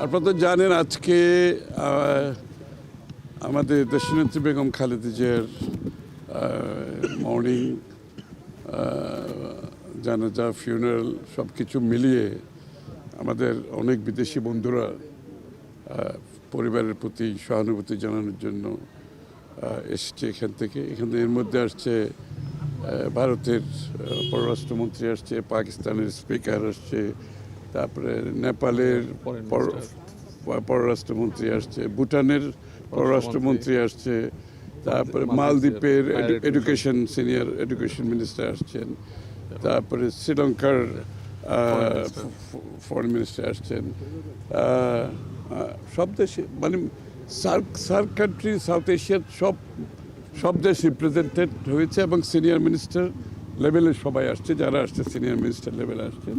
আপনারা তো জানেন আজকে আমাদের দেশনেত্রী বেগম খালেদা জিয়ার মর্নিং জানাজা ফিউনারাল সব কিছু মিলিয়ে আমাদের অনেক বিদেশি বন্ধুরা পরিবারের প্রতি সহানুভূতি জানানোর জন্য এসছে এখানে এর মধ্যে আসছে ভারতের পররাষ্ট্রমন্ত্রী আসছে, পাকিস্তানের স্পিকার আসছে, তারপরে নেপালের পররাষ্ট্রমন্ত্রী আসছে, ভুটানের পররাষ্ট্রমন্ত্রী আসছে, তারপরে মালদ্বীপের সিনিয়র এডুকেশন মিনিস্টার আসছেন, তারপরে শ্রীলঙ্কার ফরেন মিনিস্টার আসছেন। সব দেশে মানে সার্ক কান্ট্রি, সাউথ এশিয়ার সব দেশ রিপ্রেজেন্টেড হয়েছে এবং সিনিয়র মিনিস্টার লেভেলের সবাই আসছে, যারা আসছে সিনিয়র মিনিস্টার লেভেলে আসছেন।